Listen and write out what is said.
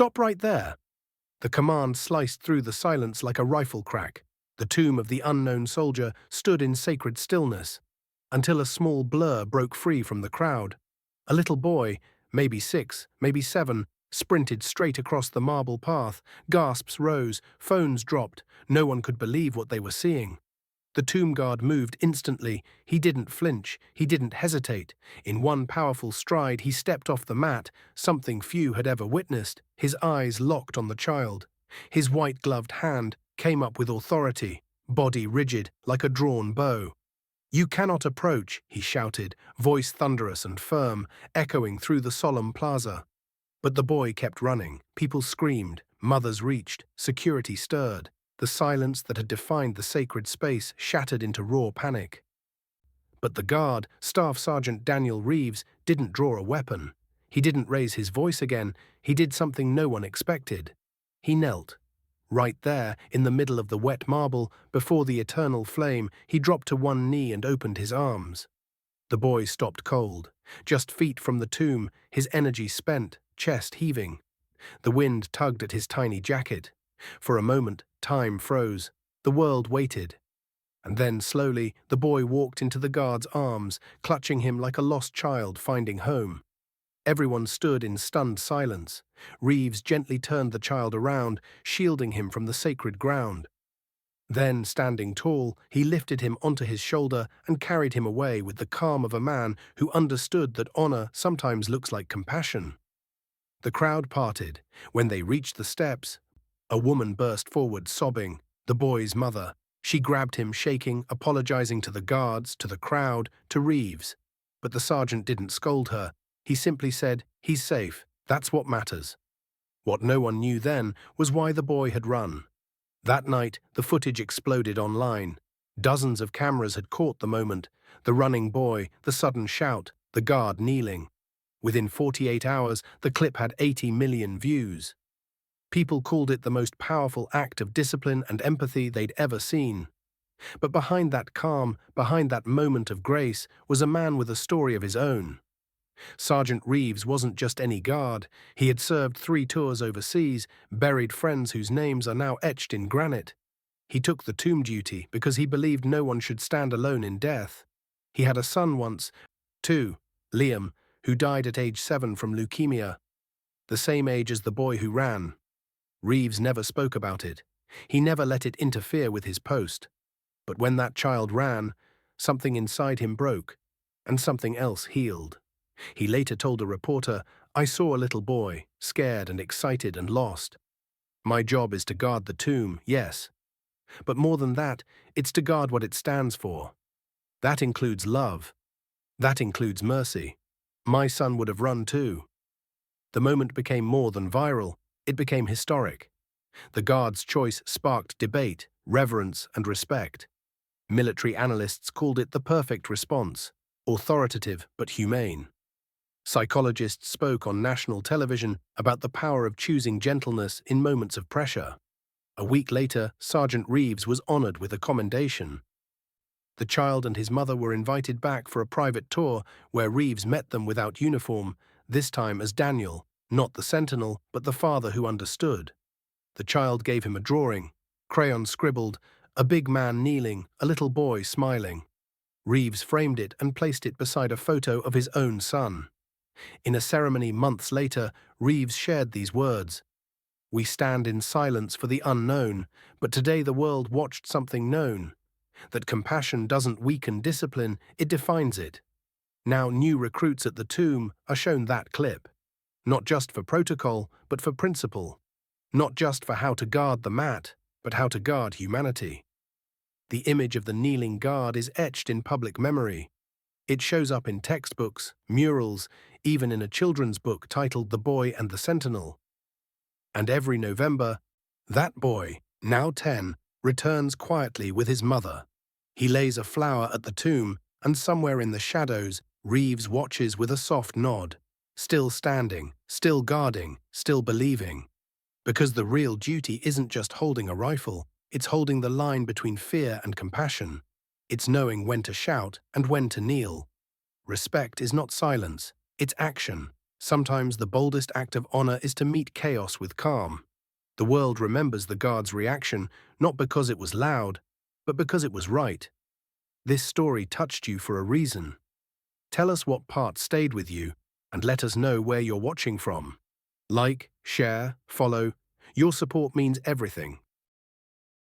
"Stop right there!" The command sliced through the silence like a rifle crack. The tomb of the unknown soldier stood in sacred stillness, until a small blur broke free from the crowd. A little boy, maybe 6, maybe 7, sprinted straight across the marble path. Gasps rose, phones dropped. No one could believe what they were seeing. The tomb guard moved instantly. He didn't flinch. He didn't hesitate. In one powerful stride, he stepped off the mat, something few had ever witnessed. His eyes locked on the child. His white-gloved hand came up with authority, body rigid like a drawn bow. "You cannot approach," he shouted, voice thunderous and firm, echoing through the solemn plaza. But the boy kept running. People screamed. Mothers reached. Security stirred. The silence that had defined the sacred space shattered into raw panic. But the guard, Staff Sergeant Daniel Reeves, didn't draw a weapon. He didn't raise his voice again. He did something no one expected. He knelt. Right there, in the middle of the wet marble, before the eternal flame, he dropped to one knee and opened his arms. The boy stopped cold, just feet from the tomb, his energy spent, chest heaving. The wind tugged at his tiny jacket. For a moment, time froze. The world waited. And then, slowly, the boy walked into the guard's arms, clutching him like a lost child finding home. Everyone stood in stunned silence. Reeves gently turned the child around, shielding him from the sacred ground. Then, standing tall, he lifted him onto his shoulder and carried him away with the calm of a man who understood that honor sometimes looks like compassion. The crowd parted. When they reached the steps, a woman burst forward sobbing, the boy's mother. She grabbed him shaking, apologizing to the guards, to the crowd, to Reeves. But the sergeant didn't scold her. He simply said, "He's safe. That's what matters." What no one knew then was why the boy had run. That night, the footage exploded online. Dozens of cameras had caught the moment, the running boy, the sudden shout, the guard kneeling. Within 48 hours, the clip had 80 million views. People called it the most powerful act of discipline and empathy they'd ever seen. But behind that calm, behind that moment of grace, was a man with a story of his own. Sergeant Reeves wasn't just any guard. He had served 3 tours overseas, buried friends whose names are now etched in granite. He took the tomb duty because he believed no one should stand alone in death. He had a son once, too, Liam, who died at age 7 from leukemia, the same age as the boy who ran. Reeves never spoke about it. He never let it interfere with his post. But when that child ran, something inside him broke, and something else healed. He later told a reporter, "I saw a little boy, scared and excited and lost. My job is to guard the tomb, yes. But more than that, it's to guard what it stands for. That includes love. That includes mercy. My son would have run too." The moment became more than viral. It became historic. The guard's choice sparked debate, reverence, and respect. Military analysts called it the perfect response, authoritative but humane. Psychologists spoke on national television about the power of choosing gentleness in moments of pressure. A week later, Sergeant Reeves was honored with a commendation. The child and his mother were invited back for a private tour where Reeves met them without uniform, this time as Daniel, not the Sentinel, but the father who understood. The child gave him a drawing, crayon scribbled, a big man kneeling, a little boy smiling. Reeves framed it and placed it beside a photo of his own son. In a ceremony months later, Reeves shared these words. "We stand in silence for the unknown, but today the world watched something known. That compassion doesn't weaken discipline, it defines it. Now new recruits at the tomb are shown that clip. Not just for protocol, but for principle. Not just for how to guard the mat, but how to guard humanity." The image of the kneeling guard is etched in public memory. It shows up in textbooks, murals, even in a children's book titled The Boy and the Sentinel. And every November, that boy, now 10, returns quietly with his mother. He lays a flower at the tomb, and somewhere in the shadows, Reeves watches with a soft nod. Still standing, still guarding, still believing. Because the real duty isn't just holding a rifle, it's holding the line between fear and compassion. It's knowing when to shout and when to kneel. Respect is not silence, it's action. Sometimes the boldest act of honor is to meet chaos with calm. The world remembers the guard's reaction not because it was loud, but because it was right. This story touched you for a reason. Tell us what part stayed with you, and let us know where you're watching from. Like, share, follow. Your support means everything.